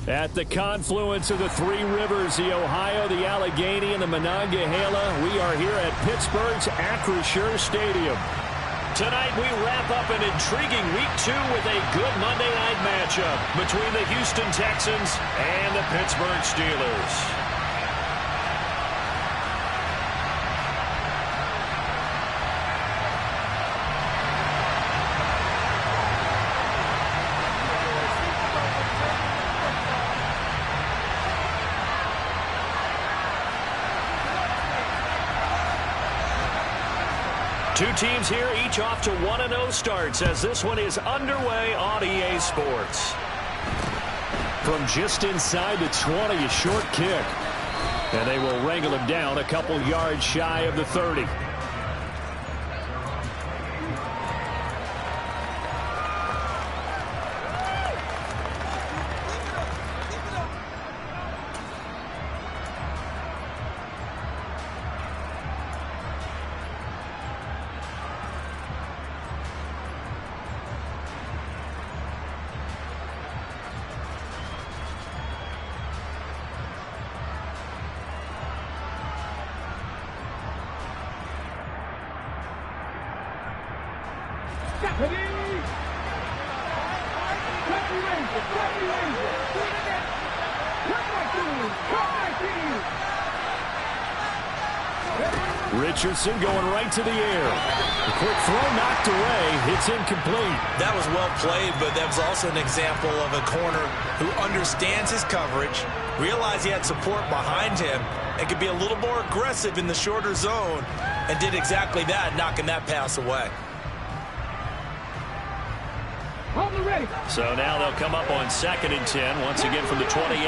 At the confluence of the three rivers, the Ohio, the Allegheny, and the Monongahela, we are here at Pittsburgh's Acrisure Stadium. Tonight we wrap up an intriguing Week 2 with a good Monday night matchup between the Houston Texans and the Pittsburgh Steelers. Two teams here, each off to 1-0 starts as this one is underway on EA Sports. From just inside the 20, a short kick. And they will wrangle him down a couple yards shy of the 30. Richardson going right to the air. The quick throw knocked away. It's incomplete. That was well played, but that was also an example of a corner who understands his coverage, realized he had support behind him, and could be a little more aggressive in the shorter zone, and did exactly that, knocking that pass away. So now they'll come up on 2nd and 10, once again from the 28.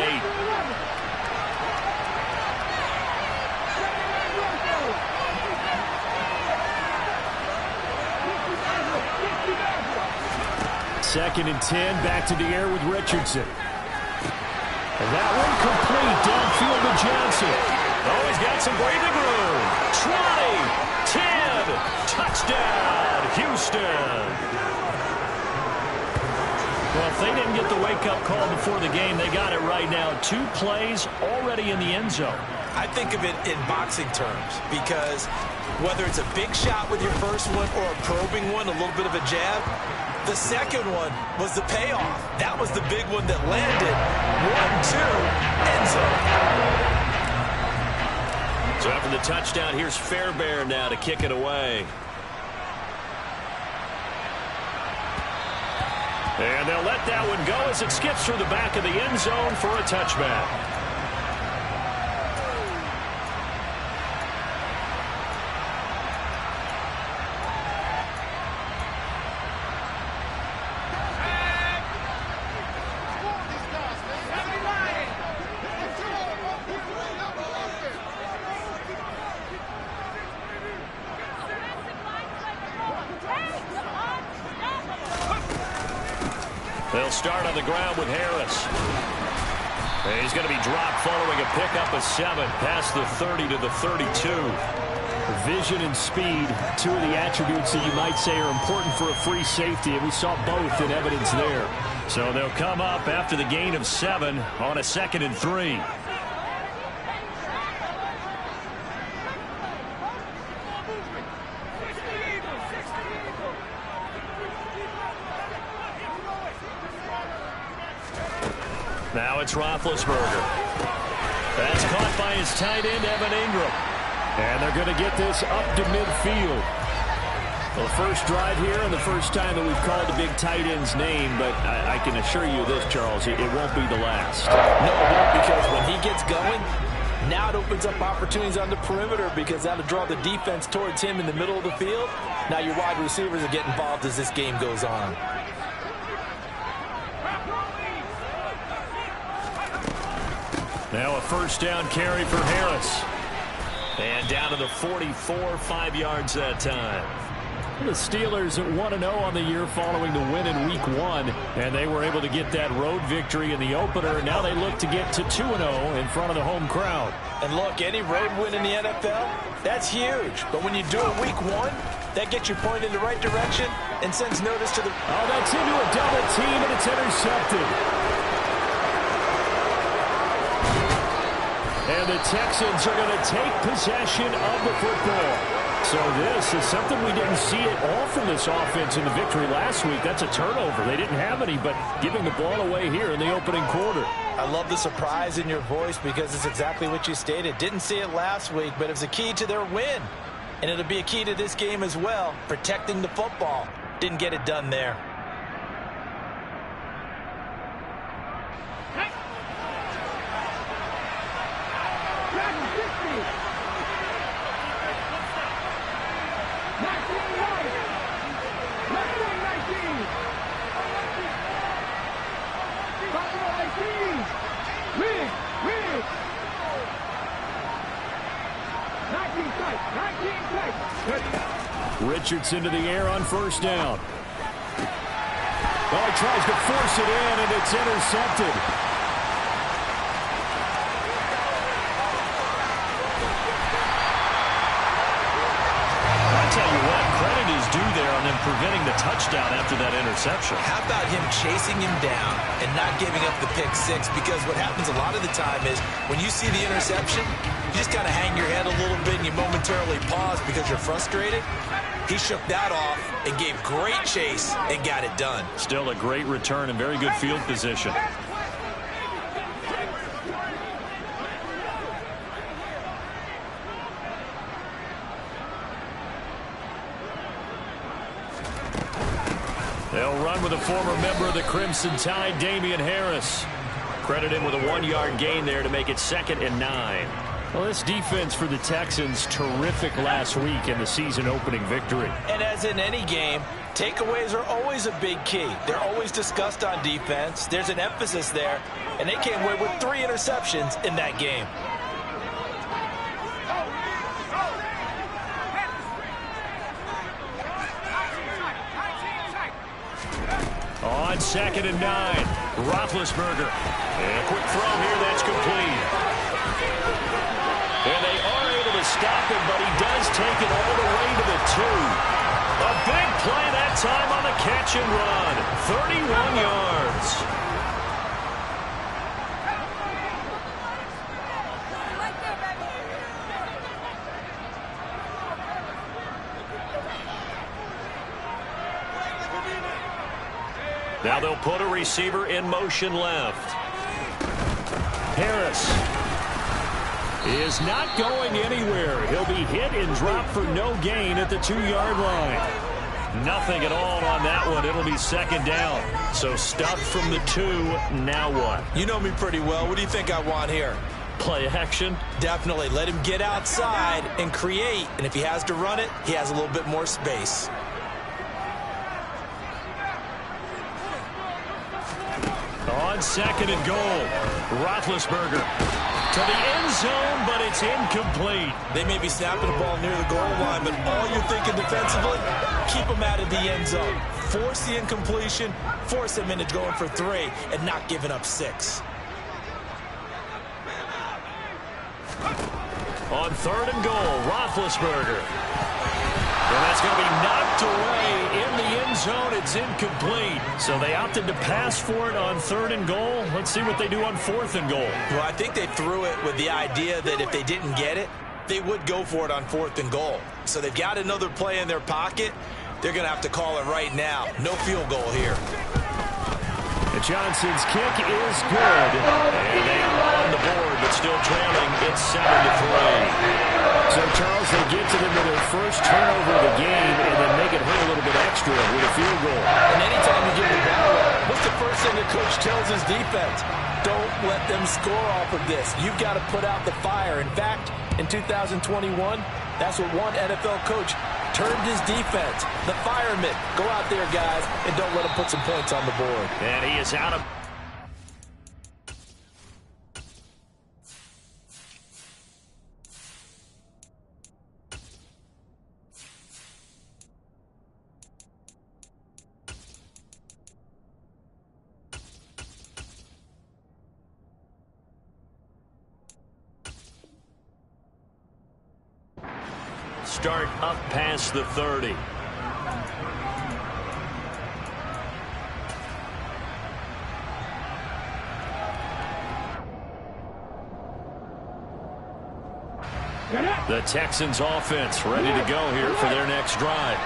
Second and 10, back to the air with Richardson. And that one complete, downfield to Johnson. Oh, he's got some breathing room. 20, 10, touchdown, Houston. Well, if they didn't get the wake-up call before the game, they got it right now. 2 plays already in the end zone. I think of it in boxing terms because whether it's a big shot with your first one or a probing one, a little bit of a jab, the second one was the payoff. That was the big one that landed. 1-2, end zone. So after the touchdown, here's Fairbairn now to kick it away. And they'll let that one go as it skips through the back of the end zone for a touchback. They'll start on the ground with Harris. And he's going to be dropped following a pickup of 7 past the 30 to the 32. Vision and speed, 2 of the attributes that you might say are important for a free safety, and we saw both in evidence there. So they'll come up after the gain of 7 on a 2nd and 3. Now it's Roethlisberger. That's caught by his tight end, Evan Ingram. And they're going to get this up to midfield. Well, the first drive here and the first time that we've called the big tight end's name, but I can assure you this, Charles, it won't be the last. No, because when he gets going, now it opens up opportunities on the perimeter because that'll draw the defense towards him in the middle of the field. Now your wide receivers will get involved as this game goes on. Now a first down carry for Harris. And down to the 44, 5 yards that time. The Steelers at 1-0 on the year following the win in Week 1. And they were able to get that road victory in the opener. Now they look to get to 2-0 in front of the home crowd. And look, any road win in the NFL, that's huge. But when you do it Week 1, that gets you pointed in the right direction and sends notice to the... Oh, that's into a double team, and it's intercepted. And the Texans are going to take possession of the football. So this is something we didn't see at all from this offense in the victory last week. That's a turnover. They didn't have any, but giving the ball away here in the opening quarter. I love the surprise in your voice because it's exactly what you stated. Didn't see it last week, but it was a key to their win. And it'll be a key to this game as well, protecting the football. Didn't get it done there. Richardson to the air on first down. Oh, he tries to force it in, and it's intercepted. I tell you what, credit is due there on them preventing the touchdown after that interception. How about him chasing him down and not giving up the pick six? Because what happens a lot of the time is when you see the interception, you just kind of hang your head a little bit and you momentarily pause because you're frustrated. He shook that off and gave great chase and got it done. Still a great return and very good field position. They'll run with a former member of the Crimson Tide, Damian Harris. Credit him with a 1-yard gain there to make it 2nd and 9. Well, this defense for the Texans, terrific last week in the season-opening victory. And as in any game, takeaways are always a big key. They're always discussed on defense. There's an emphasis there, and they came away with 3 interceptions in that game. On 2nd and 9, Roethlisberger. And a quick throw here, that's complete. And they are able to stop him, but he does take it all the way to the 2. A big play that time on the catch and run. 31 yards. Now they'll put a receiver in motion left. Harris is not going anywhere. He'll be hit and dropped for no gain at the 2-yard line. Nothing at all on that one. It'll be 2nd down. So stuffed from the 2. Now what? You know me pretty well. What do you think I want here? Play action? Definitely. Let him get outside and create. And if he has to run it, he has a little bit more space. On 2nd and goal, Roethlisberger to the end zone, but it's incomplete. They may be snapping the ball near the goal line, but all you're thinking defensively, keep them out of the end zone. Force the incompletion, force them into going for 3, and not giving up 6. On 3rd and goal, Roethlisberger. And that's going to be knocked away in the end zone. It's incomplete. So they opted to pass for it on 3rd and goal. Let's see what they do on 4th and goal. Well, I think they threw it with the idea that if they didn't get it, they would go for it on 4th and goal. So they've got another play in their pocket. They're going to have to call it right now. No field goal here. And Johnson's kick is good. And they are on the board, but still trailing. It's 7-3. So, Charles, they get to them with their first turnover of the game and then make it hurt a little bit extra with a field goal. And anytime you give the ball up, what's the first thing the coach tells his defense? Don't let them score off of this. You've got to put out the fire. In fact, in 2021, that's what one NFL coach termed his defense. The firemen. Go out there, guys, and don't let them put some points on the board. And he is out of... Start up past the 30. The Texans offense ready to go here for their next drive.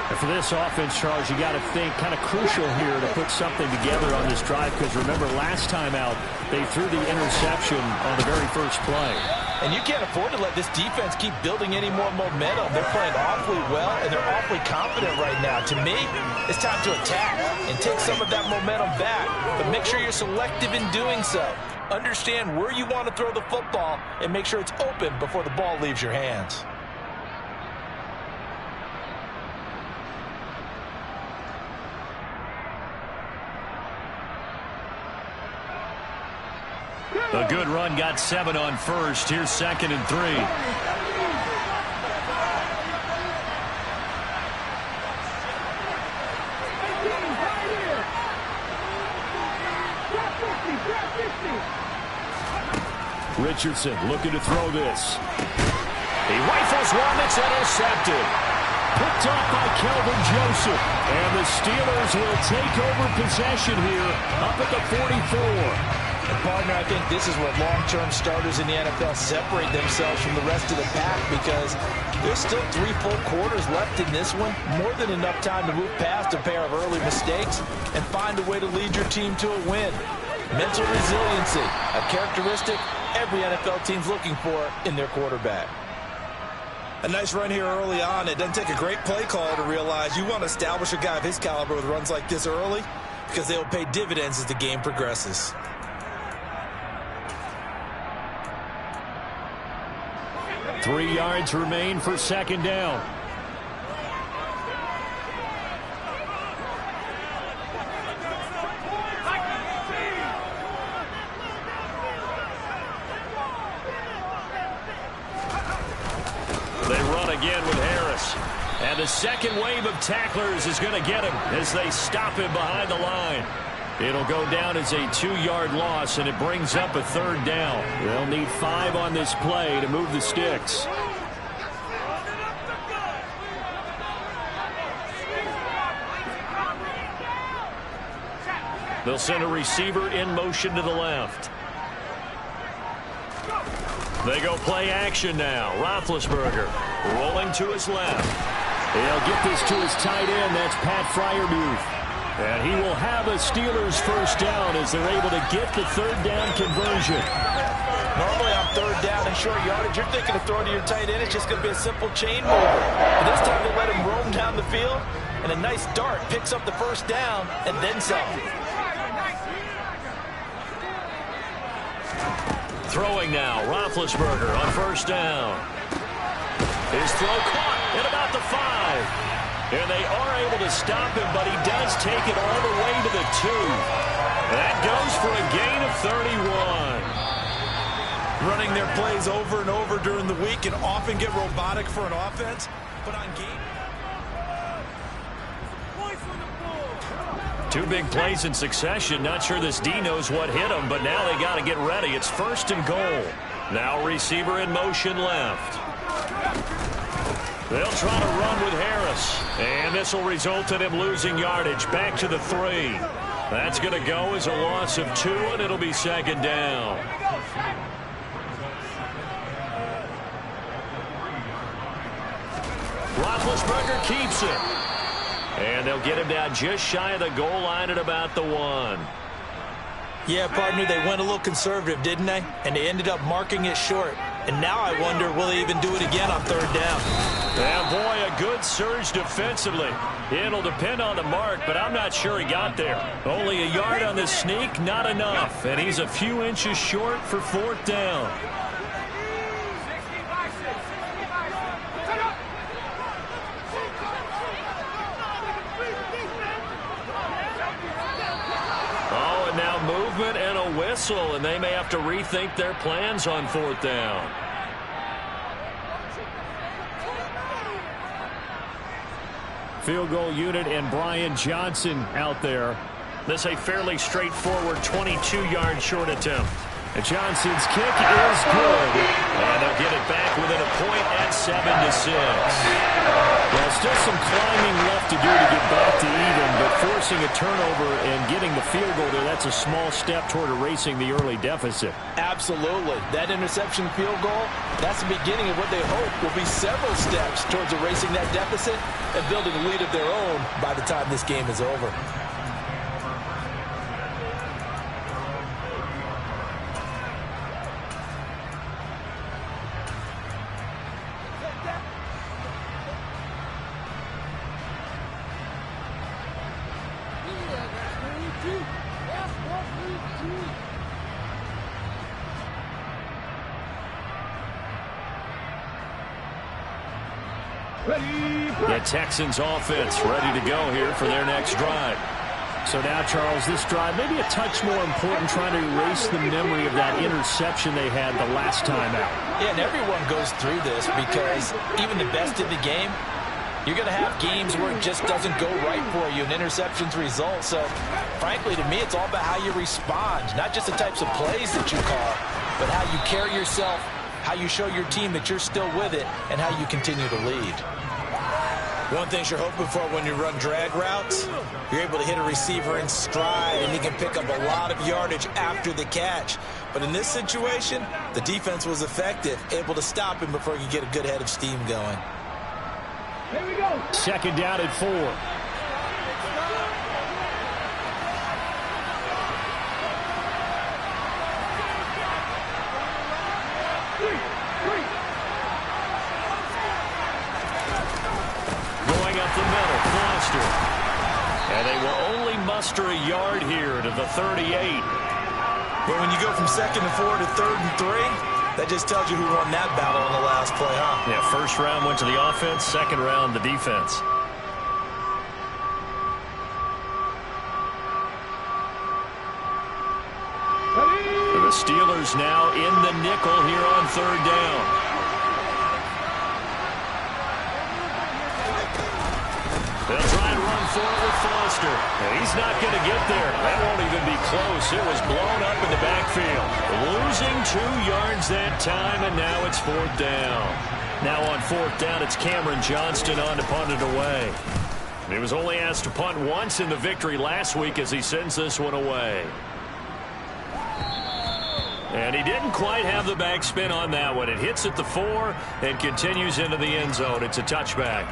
And for this offense, Charles, you got to think kind of crucial here to put something together on this drive, because remember last time out they threw the interception on the very first play. And you can't afford to let this defense keep building any more momentum. They're playing awfully well, and they're awfully confident right now. To me, it's time to attack and take some of that momentum back. But make sure you're selective in doing so. Understand where you want to throw the football and make sure it's open before the ball leaves your hands. A good run got 7 on first. Here's 2nd and 3. Richardson looking to throw this. He rifles one that's intercepted. Picked off by Kelvin Joseph. And the Steelers will take over possession here up at the 44. And partner, I think this is where long-term starters in the NFL separate themselves from the rest of the pack, because there's still 3 full quarters left in this one. More than enough time to move past a pair of early mistakes and find a way to lead your team to a win. Mental resiliency, a characteristic every NFL team's looking for in their quarterback. A nice run here early on. It doesn't take a great play call to realize you want to establish a guy of his caliber with runs like this early, because they'll pay dividends as the game progresses. Three yards remain for 2nd down. They run again with Harris. And the second wave of tacklers is going to get him as they stop him behind the line. It'll go down as a 2-yard loss, and it brings up a 3rd down. They'll need 5 on this play to move the sticks. They'll send a receiver in motion to the left. They go play action now. Roethlisberger rolling to his left. He'll get this to his tight end. That's Pat Freiermuth. And he will have a Steelers 1st down as they're able to get the 3rd down conversion. Normally on 3rd down and short yardage, you're thinking of throwing to your tight end. It's just going to be a simple chain mover. But this time they let him roam down the field, and a nice dart picks up the 1st down and then some. Throwing now, Roethlisberger on 1st down. His throw caught at about the 5. And they are able to stop him, but he does take it all the way to the 2. That goes for a gain of 31. Running their plays over and over during the week can often get robotic for an offense, but on game... 2 big plays in succession. Not sure this D knows what hit him, but now they got to get ready. It's 1st and goal. Now receiver in motion left. They'll try to run with Harris. And this will result in him losing yardage back to the 3. That's going to go as a loss of 2, and it'll be 2nd down. Roethlisberger keeps it. And they'll get him down just shy of the goal line at about the 1. Yeah, partner, they went a little conservative, didn't they? And they ended up marking it short. And now I wonder, will they even do it again on 3rd down? Yeah, boy, a good surge defensively. It'll depend on the mark, but I'm not sure he got there. Only a yard on the sneak, not enough. And he's a few inches short for 4th down. Oh, and now movement and a whistle, and they may have to rethink their plans on 4th down. Field goal unit and Brian Johnson out there. This a fairly straightforward 22-yard short attempt. And Johnson's kick is good. And they'll get it back within a point at 7-6. Well, still some climbing left to do to get back to even, but forcing a turnover and getting the field goal there, that's a small step toward erasing the early deficit. Absolutely. That interception field goal, that's the beginning of what they hope will be several steps towards erasing that deficit and building a lead of their own by the time this game is over. The Texans offense ready to go here for their next drive. So now, Charles, this drive maybe a touch more important, trying to erase the memory of that interception they had the last time out. Yeah, and everyone goes through this because even the best in the game, you're going to have games where it just doesn't go right for you and interceptions result. So, frankly, to me, it's all about how you respond, not just the types of plays that you call, but how you carry yourself, how you show your team that you're still with it, and how you continue to lead. One thing you're hoping for when you run drag routes, you're able to hit a receiver in stride, and he can pick up a lot of yardage after the catch. But in this situation, the defense was effective, able to stop him before he could get a good head of steam going. Here we go. Second down at 4. And they will only muster a yard here to the 38. But when you go from 2nd and 4 to 3rd and 3, that just tells you who won that battle on the last play, huh? Yeah, first round went to the offense, second round the defense. The Steelers now in the nickel here on 3rd down. They'll try and run forward with Foster. And he's not going to get there. That won't even be close. It was blown up in the backfield. Losing 2 yards that time, and now it's 4th down. Now on 4th down, it's Cameron Johnston on to punt it away. He was only asked to punt once in the victory last week as he sends this one away. And he didn't quite have the backspin on that one. It hits at the 4 and continues into the end zone. It's a touchback.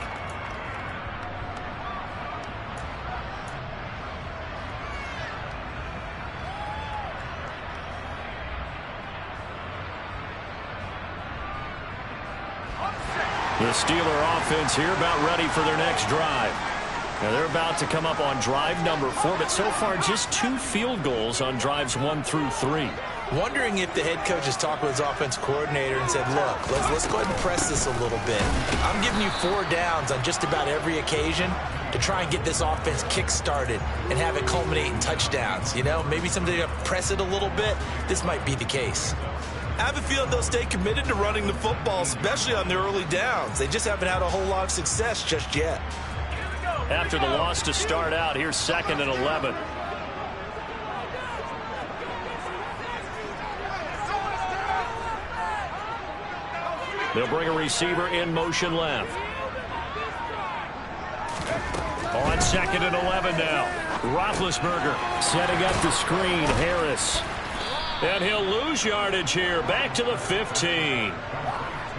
The Steeler offense here about ready for their next drive. Now they're about to come up on drive number 4, but so far just 2 field goals on drives 1 through 3. Wondering if the head coach has talked with his offense coordinator and said, look, let's go ahead and press this a little bit. I'm giving you 4 downs on just about every occasion to try and get this offense kick-started and have it culminate in touchdowns. You know, maybe somebody to press it a little bit. This might be the case. I have a feeling they'll stay committed to running the football, especially on the early downs. They just haven't had a whole lot of success just yet. After the loss to start out, here's 2nd and 11. They'll bring a receiver in motion left. On 2nd and 11 now. Roethlisberger setting up the screen. Harris. And he'll lose yardage here. Back to the 15.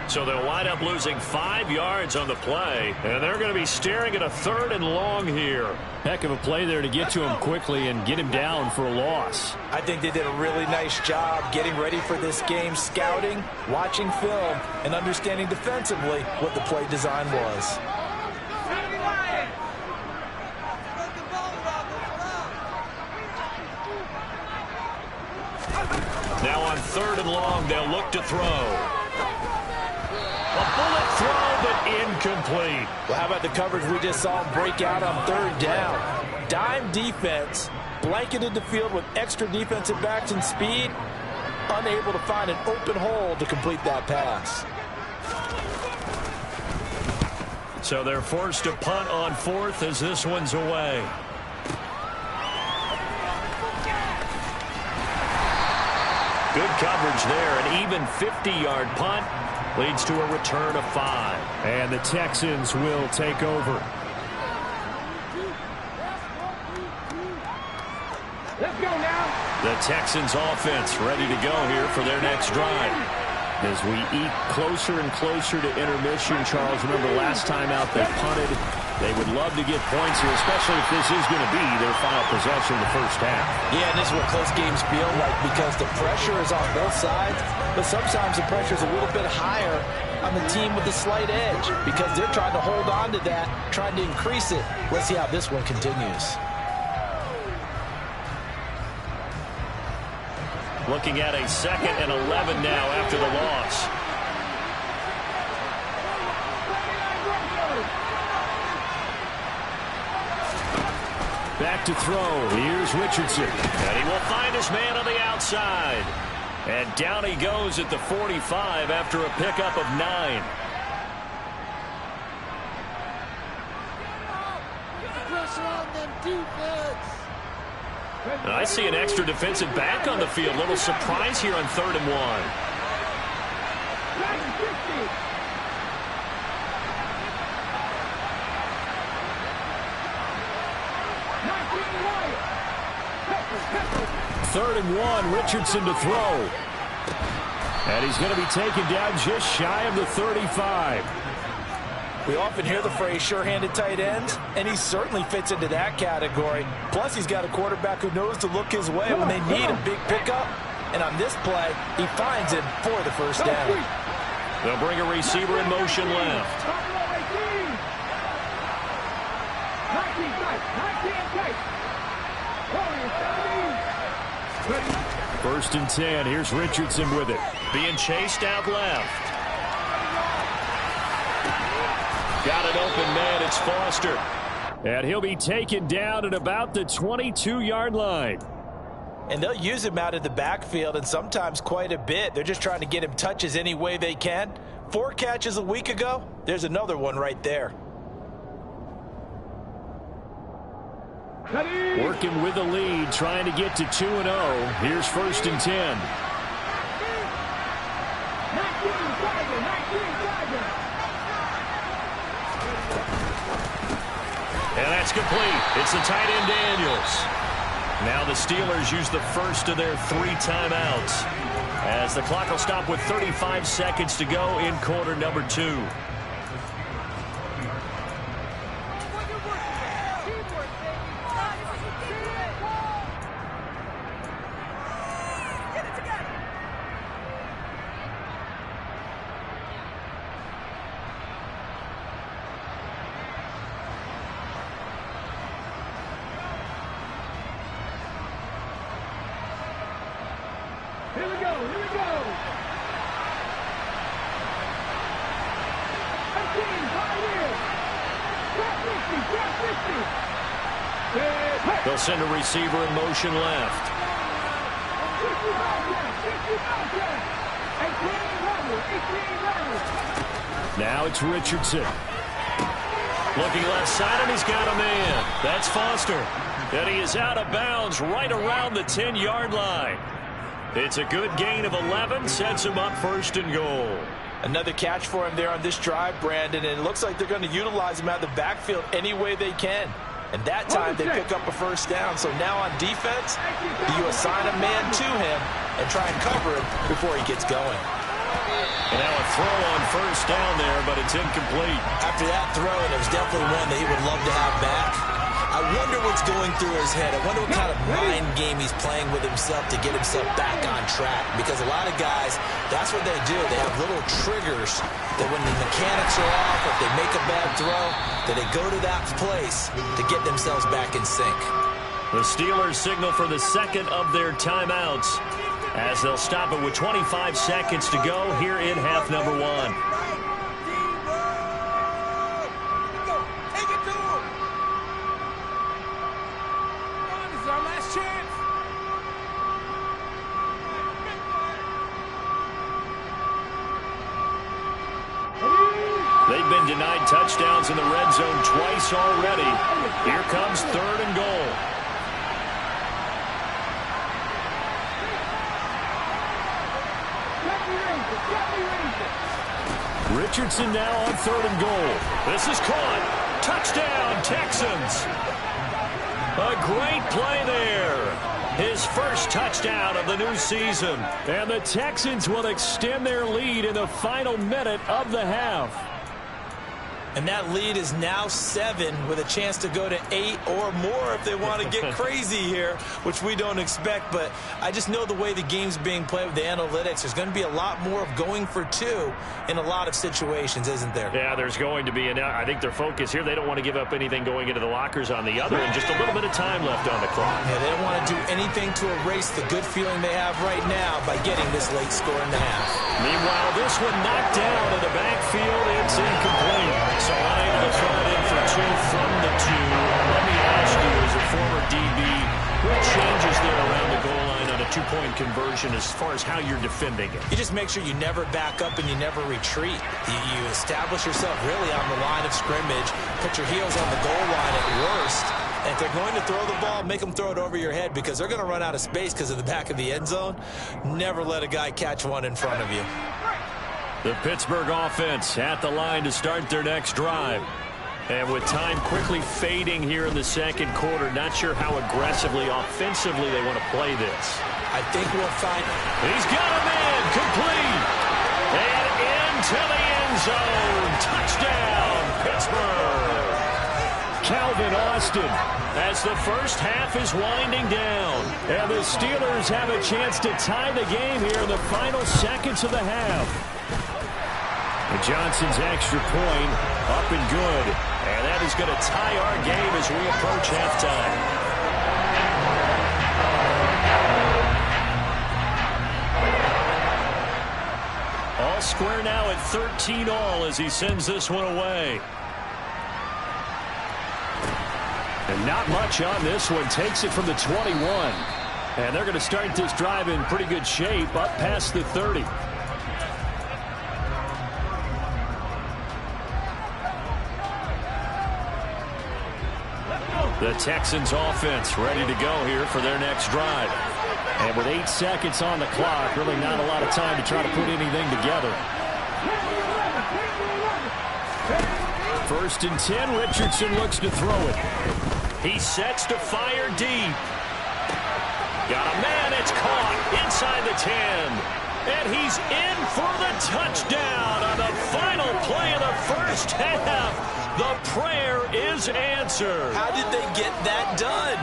So they'll wind up losing 5 yards on the play. And they're going to be staring at a 3rd and long here. Heck of a play there to get to him quickly and get him down for a loss. I think they did a really nice job getting ready for this game, scouting, watching film, and understanding defensively what the play design was. Now on 3rd and long, they'll look to throw. A bullet throw, but incomplete. Well, how about the coverage we just saw him break out on 3rd down? Dime defense, blanketed the field with extra defensive backs and speed, unable to find an open hole to complete that pass. So they're forced to punt on 4th as this one's away. Good coverage there. An even 50-yard punt leads to a return of 5. And the Texans will take over. Let's go now. The Texans offense ready to go here for their next drive. As we eat closer and closer to intermission, Charles, remember last time out they punted. They would love to get points here, especially if this is going to be their final possession in the first half. Yeah, and this is what close games feel like because the pressure is on both sides, but sometimes the pressure is a little bit higher on the team with the slight edge because they're trying to hold on to that, trying to increase it. Let's see how this one continues. Looking at a 2nd and 11 now after the loss. Back to throw. Here's Richardson. And he will find his man on the outside. And down he goes at the 45 after a pickup of 9. I see an extra defensive back on the field. Little surprise here on 3rd and 1. Third and 1, Richardson to throw. And he's going to be taken down just shy of the 35. We often hear the phrase sure-handed tight ends, and he certainly fits into that category. Plus, he's got a quarterback who knows to look his way when they need a big pickup. And on this play, he finds him for the first down. They'll bring a receiver in motion left. First and 10. Here's Richardson with it. Being chased out left. Got an open man. It's Foster. And he'll be taken down at about the 22-yard line. And they'll use him out of the backfield, and sometimes quite a bit. They're just trying to get him touches any way they can. 4 catches a week ago. There's another one right there. Working with the lead, trying to get to 2-0. Here's 1st and 10. And that's complete. It's the tight end Daniels. Now the Steelers use the first of their 3 timeouts as the clock will stop with 35 seconds to go in quarter number 2. They'll send a receiver in motion left. Now it's Richardson. Looking left side, and he's got a man. That's Foster. And he is out of bounds right around the 10-yard line. It's a good gain of 11, sets him up 1st and goal. Another catch for him there on this drive, Brandon, and it looks like they're going to utilize him out of the backfield any way they can. And that time they pick up a first down. So now on defense, do you assign a man to him and try and cover him before he gets going? And now a throw on first down there, but it's incomplete. After that throw, and it was definitely one that he would love to have back. I wonder what's going through his head. I wonder what kind of mind game he's playing with himself to get himself back on track. Because a lot of guys, that's what they do. They have little triggers that when the mechanics are off, if they make a bad throw, that they go to that place to get themselves back in sync. The Steelers signal for the 2nd of their timeouts as they'll stop it with 25 seconds to go here in half number 1. They've been denied touchdowns in the red zone twice already. Here comes 3rd and goal. Richardson now on 3rd and goal. This is caught. Touchdown, Texans. A great play there. His first touchdown of the new season. And the Texans will extend their lead in the final minute of the half. And that lead is now 7 with a chance to go to 8 or more if they want to get crazy here, which we don't expect. But I just know the way the game's being played with the analytics, there's going to be a lot more of going for 2 in a lot of situations, isn't there? Yeah, there's going to be. And I think their focus here, they don't want to give up anything going into the lockers on the other, and just a little bit of time left on the clock. Yeah, they don't want to do anything to erase the good feeling they have right now by getting this late score in the half. Meanwhile, this one knocked down in the backfield. It's incomplete. So unable to throw it in for 2 from the 2. Let me ask you, as a former DB, what changes there around the goal line on a 2-point conversion as far as how you're defending it? You just make sure you never back up and you never retreat. You establish yourself really on the line of scrimmage, put your heels on the goal line at worst. And if they're going to throw the ball, make them throw it over your head because they're going to run out of space because of the back of the end zone. Never let a guy catch one in front of you. The Pittsburgh offense at the line to start their next drive. And with time quickly fading here in the second quarter, not sure how aggressively, offensively they want to play this. I think we'll find... He's got him in, complete. And into the end zone. Touchdown, Pittsburgh. Calvin Austin as the first half is winding down. And the Steelers have a chance to tie the game here in the final seconds of the half. And Johnson's extra point up and good. And that is going to tie our game as we approach halftime. All square now at 13-all as he sends this one away. And not much on this one. Takes it from the 21. And they're going to start this drive in pretty good shape up past the 30. The Texans offense ready to go here for their next drive. And with 8 seconds on the clock, really not a lot of time to try to put anything together. 1st and 10, Richardson looks to throw it. He sets to fire deep. Got a man, it's caught inside the 10. And he's in for the touchdown on the final play of the first half. The prayer is answered. How did they get that done?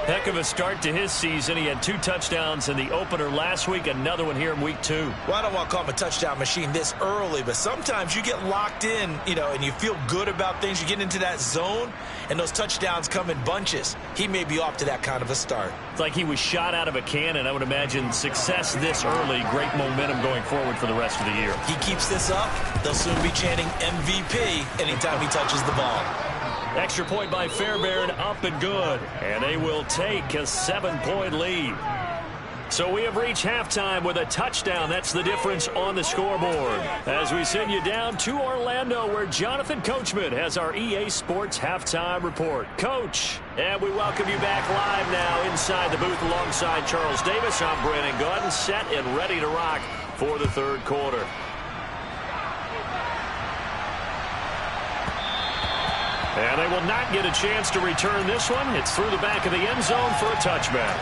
Heck of a start to his season. He had 2 touchdowns in the opener last week, another one here in week 2. Well, I don't want to call him a touchdown machine this early, but sometimes you get locked in, and you feel good about things. You get into that zone, and those touchdowns come in bunches. He may be off to that kind of a start. It's like he was shot out of a cannon. I would imagine success this early, great momentum going forward for the rest of the year. He keeps this up, they'll soon be chanting MVP anytime he touches the ball. Extra point by Fairbairn, up and good. And they will take a 7-point lead. So we have reached halftime with a touchdown. That's the difference on the scoreboard. As we send you down to Orlando, where Jonathan Coachman has our EA Sports Halftime Report. Coach, and we welcome you back live now inside the booth alongside Charles Davis. I'm Brandon Gordon, set and ready to rock for the third quarter. And they will not get a chance to return this one. It's through the back of the end zone for a touchback.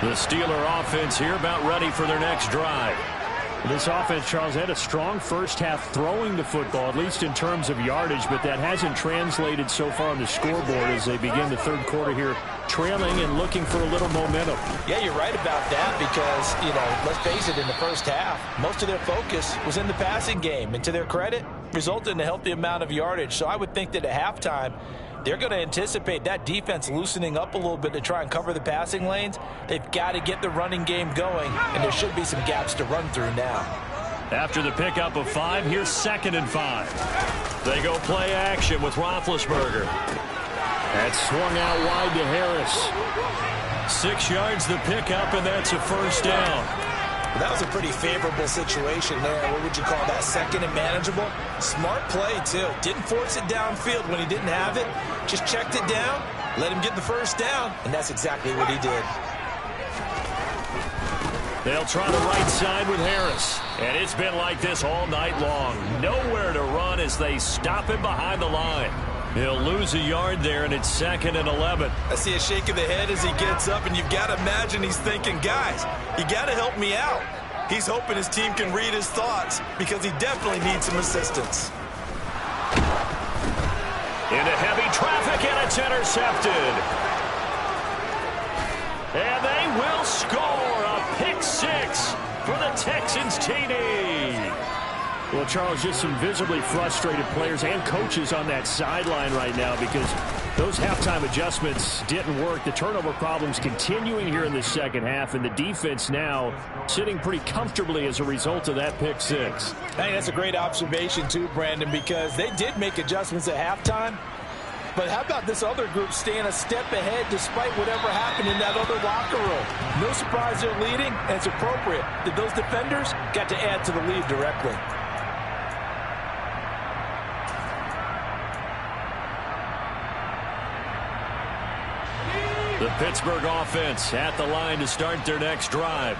The Steeler offense here about ready for their next drive. This offense, Charles, had a strong first half throwing the football, at least in terms of yardage, but that hasn't translated so far on the scoreboard as they begin the third quarter here, trailing and looking for a little momentum. Yeah, you're right about that because, let's face it, in the first half, most of their focus was in the passing game. And to their credit, resulted in a healthy amount of yardage. So I would think that at halftime, they're going to anticipate that defense loosening up a little bit to try and cover the passing lanes. They've got to get the running game going, and there should be some gaps to run through now. After the pickup of 5, here's 2nd and 5. They go play action with Roethlisberger. That's swung out wide to Harris. 6 yards the pickup, and that's a first down. That was a pretty favorable situation there. What would you call that? 2nd and manageable? Smart play, too. Didn't force it downfield when he didn't have it. Just checked it down, let him get the first down, and that's exactly what he did. They'll try the right side with Harris. And it's been like this all night long. Nowhere to run as they stop him behind the line. He'll lose a yard there, and it's 2nd and 11. I see a shake of the head as he gets up, and you've got to imagine he's thinking, guys, you got to help me out. He's hoping his team can read his thoughts because he definitely needs some assistance. Into heavy traffic, and it's intercepted. And they will score a pick 6 for the Texans TD. Well, Charles, just some visibly frustrated players and coaches on that sideline right now because those halftime adjustments didn't work. The turnover problems continuing here in the second half, and the defense now sitting pretty comfortably as a result of that pick 6. I think that's a great observation too, Brandon, because they did make adjustments at halftime. But how about this other group staying a step ahead despite whatever happened in that other locker room? No surprise they're leading, and it's appropriate that those defenders got to add to the lead directly. The Pittsburgh offense at the line to start their next drive.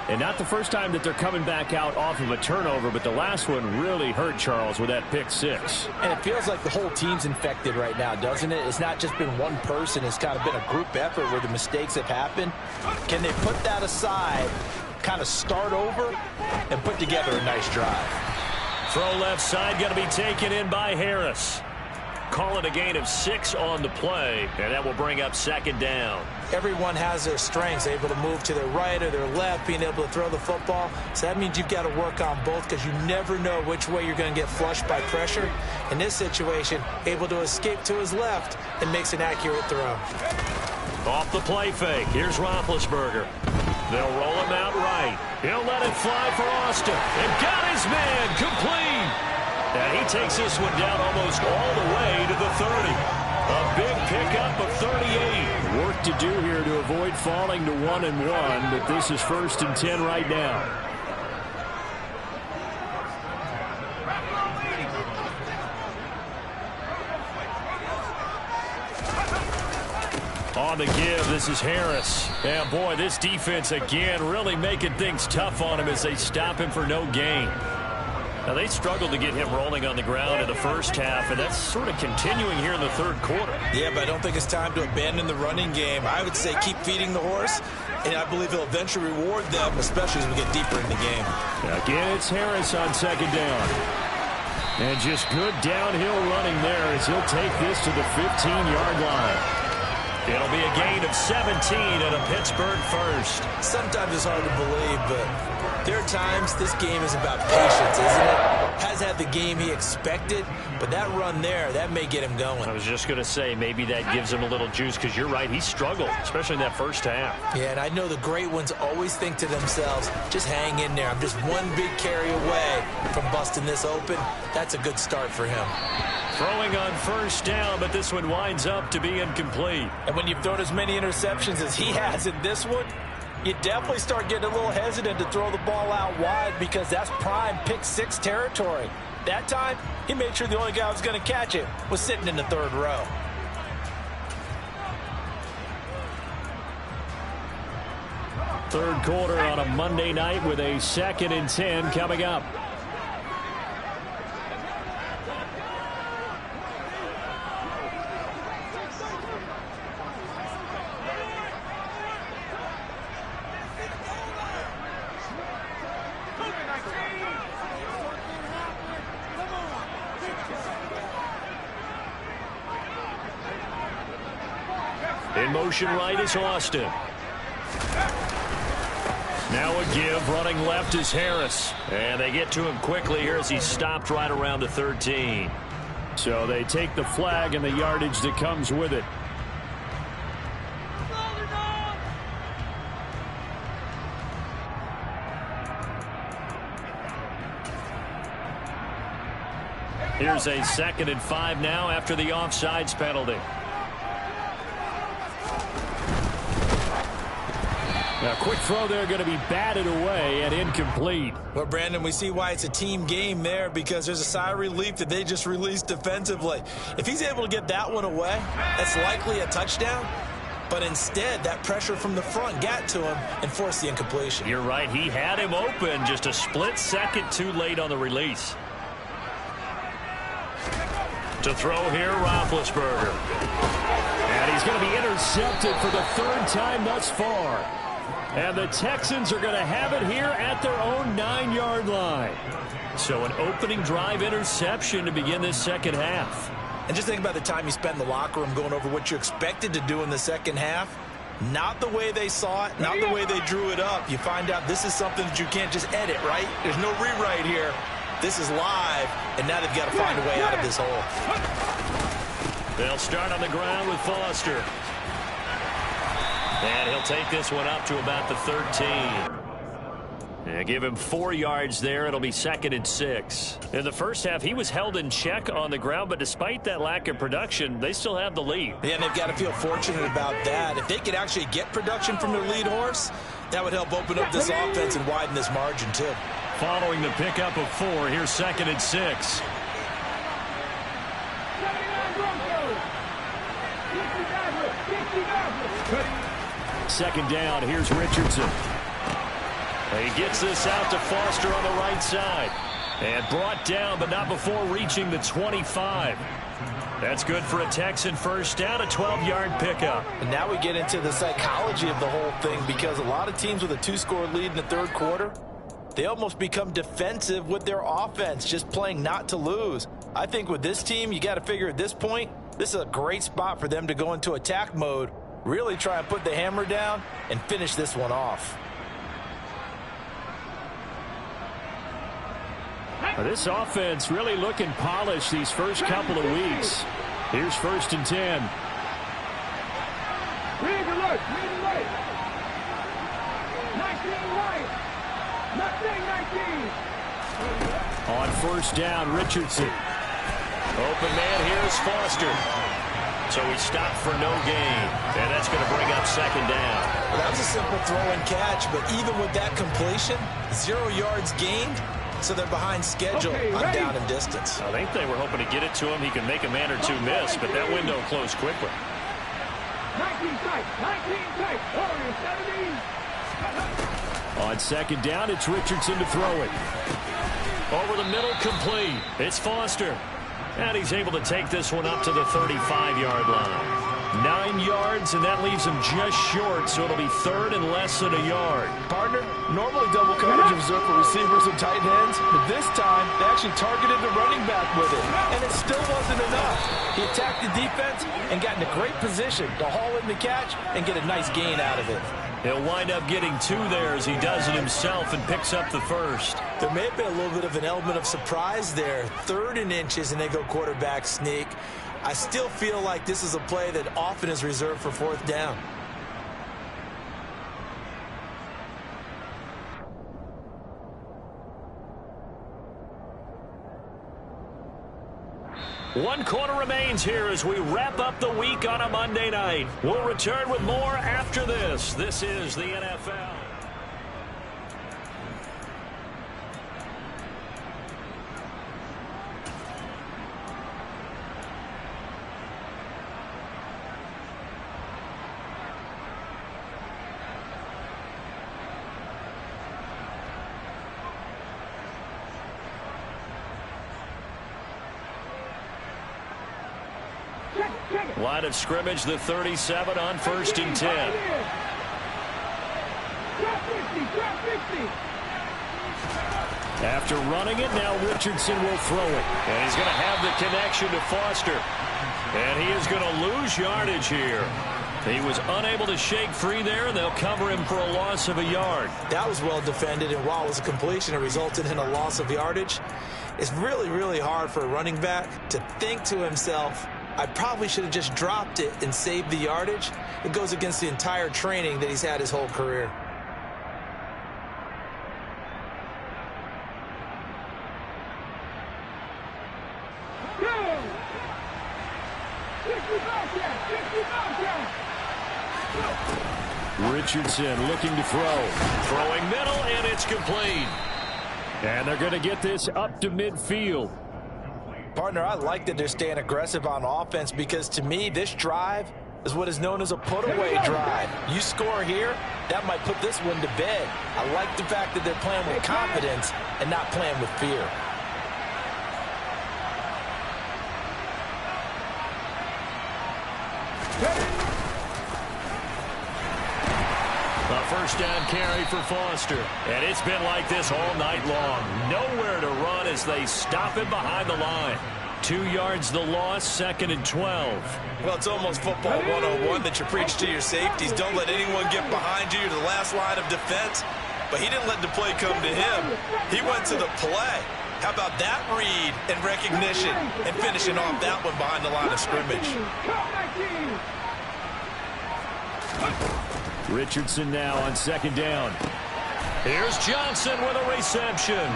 And not the first time that they're coming back out off of a turnover, but the last one really hurt Charles with that pick 6. And it feels like the whole team's infected right now, doesn't it? It's not just been one person. It's kind of been a group effort where the mistakes have happened. Can they put that aside, kind of start over, and put together a nice drive? Throw left side going to be taken in by Harris. Call it a gain of 6 on the play, and that will bring up 2nd down. Everyone has their strengths, able to move to their right or their left, being able to throw the football. So that means you've got to work on both because you never know which way you're going to get flushed by pressure. In this situation, able to escape to his left and makes an accurate throw. Off the play fake. Here's Roethlisberger. They'll roll him out right. He'll let it fly for Austin. And got his man complete. And he takes this one down almost all the way to the 30. A big pickup of 38. Work to do here to avoid falling to 1-1, but this is 1st and 10 right now. On the give, this is Harris. And boy, this defense again really making things tough on him as they stop him for no gain. Now, they struggled to get him rolling on the ground in the first half, and that's sort of continuing here in the third quarter. Yeah, but I don't think it's time to abandon the running game. I would say keep feeding the horse, and I believe he'll eventually reward them, especially as we get deeper in the game. Again, it's Harris on 2nd down. And just good downhill running there as he'll take this to the 15-yard line. It'll be a gain of 17 and a Pittsburgh first. Sometimes it's hard to believe, but there are times this game is about patience, isn't it? Has had the game he expected, but that run there, that may get him going. I was just going to say, maybe that gives him a little juice because you're right, he struggled, especially in that first half. Yeah, and I know the great ones always think to themselves, just hang in there. I'm just one big carry away from busting this open. That's a good start for him. Throwing on 1st down, but this one winds up to be incomplete. And when you've thrown as many interceptions as he has in this one, you definitely start getting a little hesitant to throw the ball out wide because that's prime pick 6 territory. That time, he made sure the only guy who was going to catch it was sitting in the 3rd row. Third quarter on a Monday night with a 2nd and 10 coming up. In motion right is Austin. Now a give, running left is Harris. And they get to him quickly here as he's stopped right around the 13. So they take the flag and the yardage that comes with it. Here's a 2nd and 5 now after the offsides penalty. A quick throw there going to be batted away and incomplete. Well, Brandon, we see why it's a team game there because there's a sigh of relief that they just released defensively. If he's able to get that one away, that's likely a touchdown. But instead, that pressure from the front got to him and forced the incompletion. You're right. He had him open, just a split second too late on the release. To throw here, Roethlisberger. And he's going to be intercepted for the third time thus far. And the Texans are going to have it here at their own 9-yard line. So an opening drive interception to begin this second half. And just think about the time you spent in the locker room going over what you expected to do in the second half. Not the way they saw it, not the way they drew it up. You find out this is something that you can't just edit, right? There's no rewrite here. This is live, and now they've got to find a way out of this hole. They'll start on the ground with Foster. And he'll take this one up to about the 13. And give him 4 yards there. It'll be 2nd and 6. In the first half, he was held in check on the ground, but despite that lack of production, they still have the lead. Yeah, and they've got to feel fortunate about that. If they could actually get production from their lead horse, that would help open up this offense and widen this margin, too. Following the pickup of 4, here's 2nd and 6. Second down, here's Richardson. He gets this out to Foster on the right side. And brought down, but not before reaching the 25. That's good for a Texan first down, a 12-yard pickup. And now we get into the psychology of the whole thing, because a lot of teams with a 2-score lead in the third quarter, they almost become defensive with their offense, just playing not to lose. I think with this team, you got to figure at this point, this is a great spot for them to go into attack mode, really try and put the hammer down and finish this one off. This offense really looking polished these first couple of weeks. Here's 1st and 10. Read the light. 19 right. 19. On 1st down, Richardson. Open man here is Foster. So he stopped for no gain. And that's going to bring up 2nd down. Well, that was a simple throw and catch, but even with that completion, 0 yards gained. So they're behind schedule on down and distance. I think they were hoping to get it to him. He could make a man or two miss, but that window closed quickly. 19 tight. On 2nd down, it's Richardson to throw it. Over the middle, complete. It's Foster. And he's able to take this one up to the 35-yard line. 9 yards, and that leaves him just short, so it'll be 3rd and less than a yard. Partner, normally double coverage is reserved for receivers and tight ends, but this time they actually targeted the running back with it, and it still wasn't enough. He attacked the defense and got in a great position to haul in the catch and get a nice gain out of it. He'll wind up getting 2 there as he does it himself and picks up the 1st. There may have been a little bit of an element of surprise there. 3rd and inches, and they go quarterback sneak. I still feel like this is a play that often is reserved for 4th down. One quarter remains here as we wrap up the week on a Monday night. We'll return with more after this. This is the NFL. Line of scrimmage, the 37 on 1st and 10. After running it, now Richardson will throw it. And he's going to have the connection to Foster. And he is going to lose yardage here. He was unable to shake free there, and they'll cover him for a loss of a yard. That was well defended, and while it was a completion, it resulted in a loss of yardage. It's really, really hard for a running back to think to himself, I probably should have just dropped it and saved the yardage. It goes against the entire training that he's had his whole career. Richardson looking to throw. Throwing middle, and it's complete. And they're going to get this up to midfield. Partner, I like that they're staying aggressive on offense because, to me, this drive is what is known as a put-away drive. You score here, that might put this one to bed. I like the fact that they're playing with confidence and not playing with fear. A first down carry for Foster. And it's been like this all night long. Nowhere to run as they stop him behind the line. 2 yards the loss, 2nd and 12. Well, it's almost football 101 that you preach to your safeties. Don't let anyone get behind you to the last line of defense. But he didn't let the play come to him. He went to the play. How about that read and recognition and finishing off that one behind the line of scrimmage? Richardson now on 2nd down. Here's Johnson with a reception.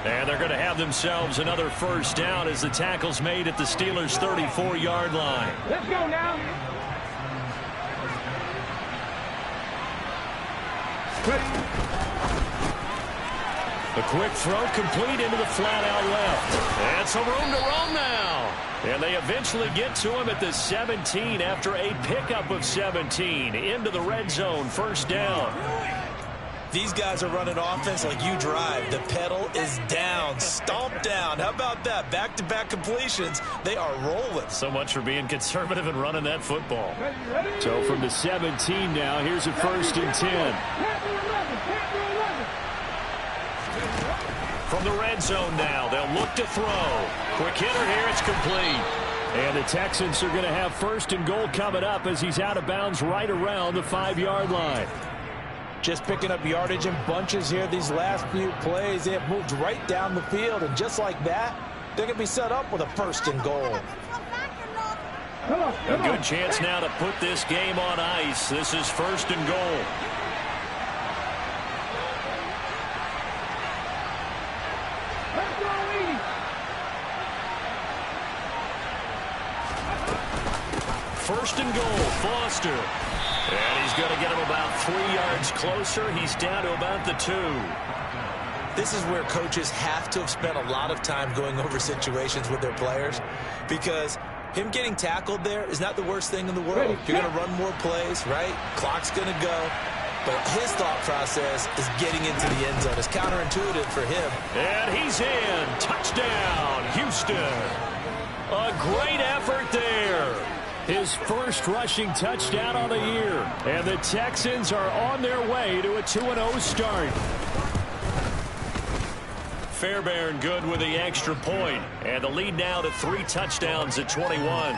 And they're going to have themselves another first down as the tackle's made at the Steelers' 34-yard line. Let's go now. A quick throw complete into the flat out left. And some room to roam now. And they eventually get to him at the 17 after a pickup of 17 into the red zone. First down. These guys are running offense like you drive. The pedal is down, stomp down. How about that? Back-to-back completions. They are rolling. So much for being conservative and running that football. So from the 17 now, here's a 1st and 10. From the red zone now, they'll look to throw. Quick hitter here, it's complete. And the Texans are going to have 1st and goal coming up as he's out of bounds right around the 5-yard line. Just picking up yardage in bunches here these last few plays. They have moved right down the field, and just like that, they're going to be set up with a 1st and goal. A good chance now to put this game on ice. This is 1st and goal. First and goal, Foster. And he's going to get him about 3 yards closer. He's down to about the 2. This is where coaches have to have spent a lot of time going over situations with their players, because him getting tackled there is not the worst thing in the world. You're going to run more plays, right? Clock's going to go. But his thought process is getting into the end zone. It's counterintuitive for him. And he's in. Touchdown, Houston. A great effort there. His first rushing touchdown on the year. And the Texans are on their way to a 2-0 start. Fairbairn good with the extra point. And the lead now to 3 touchdowns at 21.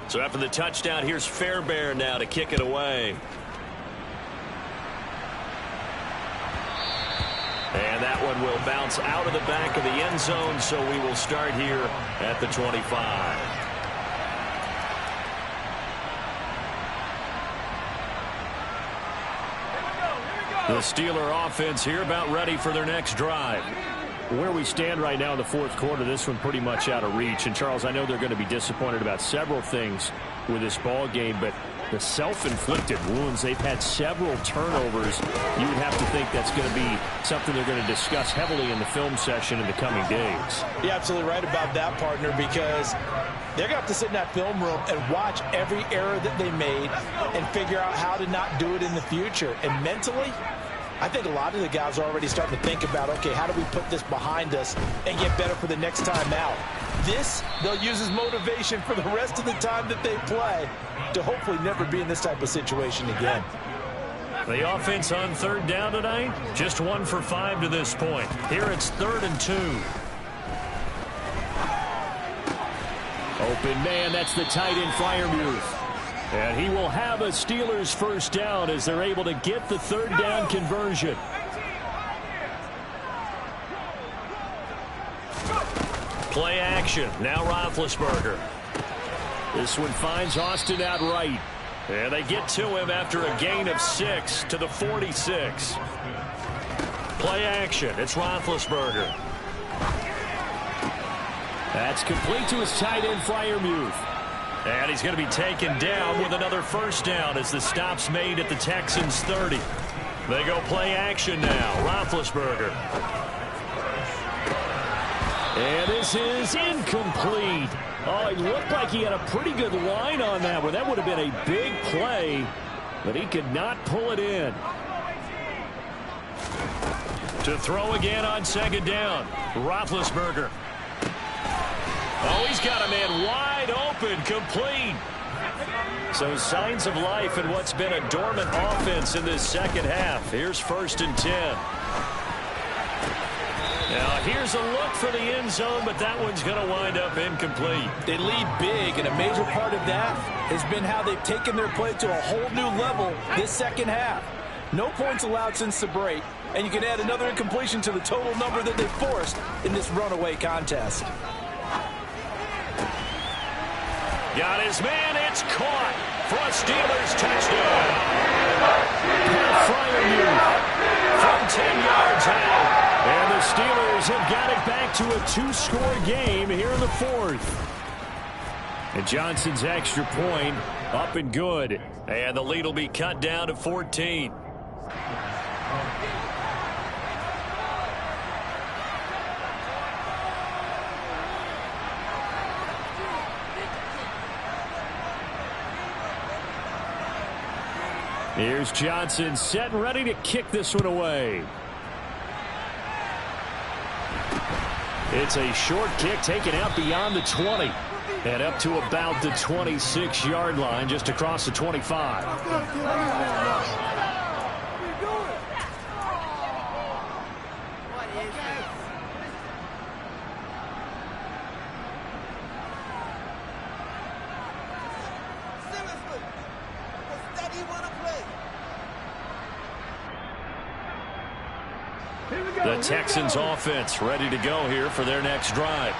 So after the touchdown, here's Fairbairn now to kick it away. And that one will bounce out of the back of the end zone, so we will start here at the 25. The Steeler offense here about ready for their next drive. Where we stand right now in the 4th quarter, this one pretty much out of reach. And, Charles, I know they're going to be disappointed about several things with this ball game, but the self-inflicted wounds, they've had several turnovers. You would have to think that's going to be something they're going to discuss heavily in the film session in the coming days. You're absolutely right about that, partner, because they're going to have to sit in that film room and watch every error that they made and figure out how to not do it in the future. And mentally, I think a lot of the guys are already starting to think about, okay, how do we put this behind us and get better for the next time out? This, they'll use as motivation for the rest of the time that they play to hopefully never be in this type of situation again. The offense on 3rd down tonight, just 1 for 5 to this point. Here it's 3rd and 2. Open man, that's the tight end Freiermuth. And he will have a Steelers first down as they're able to get the 3rd down conversion. Play action. Now Roethlisberger. This one finds Austin out right. And they get to him after a gain of 6 to the 46. Play action. It's Roethlisberger. That's complete to his tight end Freiermuth. And he's going to be taken down with another first down as the stop's made at the Texans' 30. They go play action now. Roethlisberger. And this is incomplete. Oh, it looked like he had a pretty good line on that one. That would have been a big play, but he could not pull it in. To throw again on second down. Roethlisberger. Oh, he's got a man wide open, complete. So signs of life in what's been a dormant offense in this second half. Here's 1st and 10. Now here's a look for the end zone, but that one's going to wind up incomplete. They lead big, and a major part of that has been how they've taken their play to a whole new level this second half. No points allowed since the break, and you can add another incompletion to the total number that they forced in this runaway contest. Got his man. It's caught for a Steelers touchdown. From 10 yards out. And the Steelers have got it back to a 2-score game here in the 4th. And Johnson's extra point up and good. And the lead will be cut down to 14. Here's Johnson set and ready to kick this one away. It's a short kick taken out beyond the 20 and up to about the 26-yard line, just across the 25. The Texans offense ready to go here for their next drive.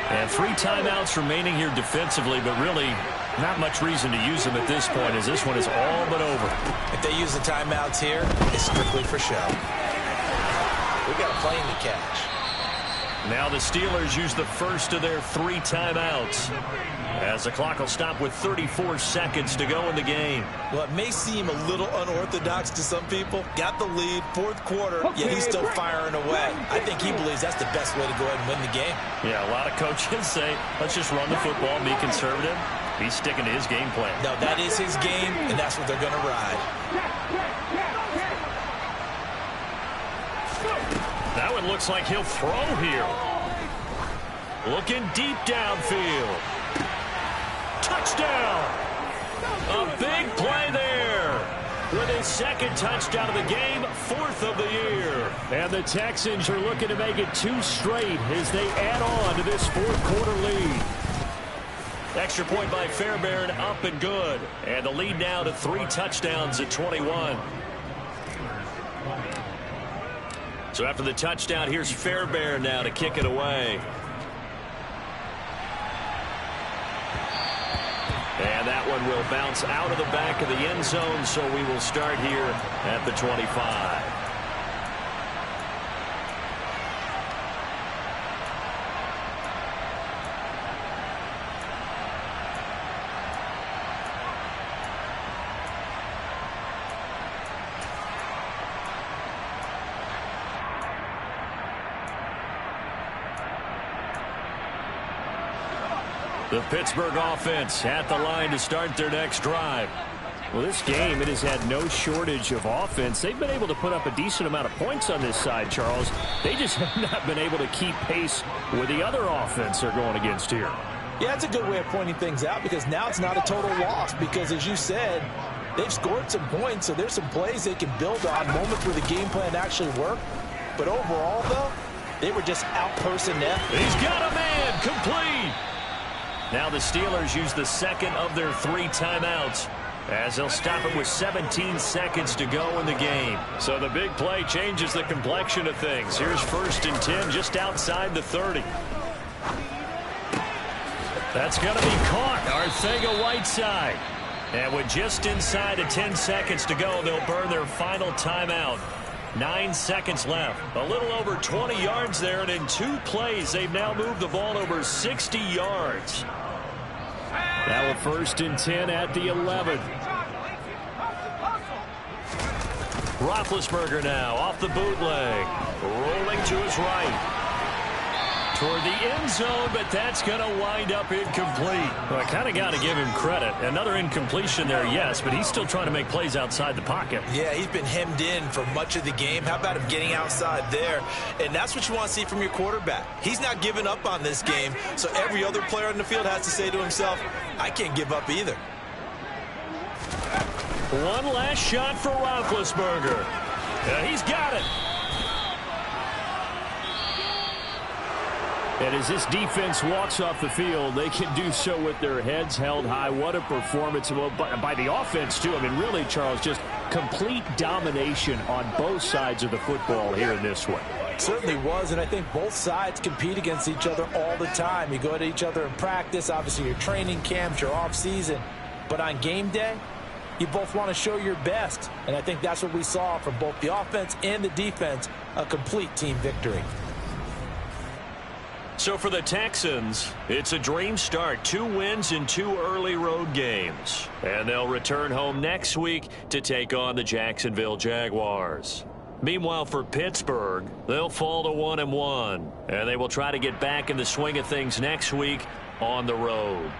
And 3 timeouts remaining here defensively, but really not much reason to use them at this point, as this one is all but over. If they use the timeouts here, it's strictly for show. We got a plane to catch. Now the Steelers use the first of their 3 timeouts, as the clock will stop with 34 seconds to go in the game. Well, it may seem a little unorthodox to some people. Got the lead, 4th quarter, yet he's still firing away. I think he believes that's the best way to go ahead and win the game. Yeah, a lot of coaches say, let's just run the football and be conservative. He's sticking to his game plan. No, that is his game, and that's what they're going to ride. That one looks like he'll throw here. Looking deep downfield. Touchdown! A big play there. With his 2nd touchdown of the game, 4th of the year. And the Texans are looking to make it 2 straight as they add on to this 4th quarter lead. Extra point by Fairbairn, up and good. And the lead now to 3 touchdowns at 21. So after the touchdown, here's Fairbairn now to kick it away. And that one will bounce out of the back of the end zone, so we will start here at the 25. The Pittsburgh offense at the line to start their next drive. Well, this game, it has had no shortage of offense. They've been able to put up a decent amount of points on this side, Charles. They just have not been able to keep pace with the other offense they're going against here. Yeah, it's a good way of pointing things out, because now it's not a total loss, because as you said, they've scored some points, so there's some plays they can build on, moments where the game plan actually worked. But overall, though, they were just out-personnel. He's got a man, complete. Now the Steelers use the 2nd of their 3 timeouts, as they'll stop it with 17 seconds to go in the game. So the big play changes the complexion of things. Here's 1st and 10 just outside the 30. That's going to be caught. Arcega-Whiteside. And with just inside of 10 seconds to go, they'll burn their final timeout. 9 seconds left. A little over 20 yards there, and in 2 plays, they've now moved the ball over 60 yards. Now a 1st and 10 at the 11. Roethlisberger now off the bootleg. Rolling to his right. toward the end zone, but that's going to wind up incomplete. Well, I kind of got to give him credit. Another incompletion there, yes, but he's still trying to make plays outside the pocket. Yeah, he's been hemmed in for much of the game. How about him getting outside there? And that's what you want to see from your quarterback. He's not giving up on this game, so every other player on the field has to say to himself, I can't give up either. One last shot for Roethlisberger. He's got it. And as this defense walks off the field, they can do so with their heads held high. What a performance by the offense, too. I mean, really, Charles, just complete domination on both sides of the football here in this one. Certainly was, and I think both sides compete against each other all the time. You go at each other in practice, obviously your training camps, your off-season. But on game day, you both want to show your best. And I think that's what we saw from both the offense and the defense, a complete team victory. So for the Texans, it's a dream start. 2 wins in 2 early road games. And they'll return home next week to take on the Jacksonville Jaguars. Meanwhile, for Pittsburgh, they'll fall to 1-1. And they will try to get back in the swing of things next week on the road.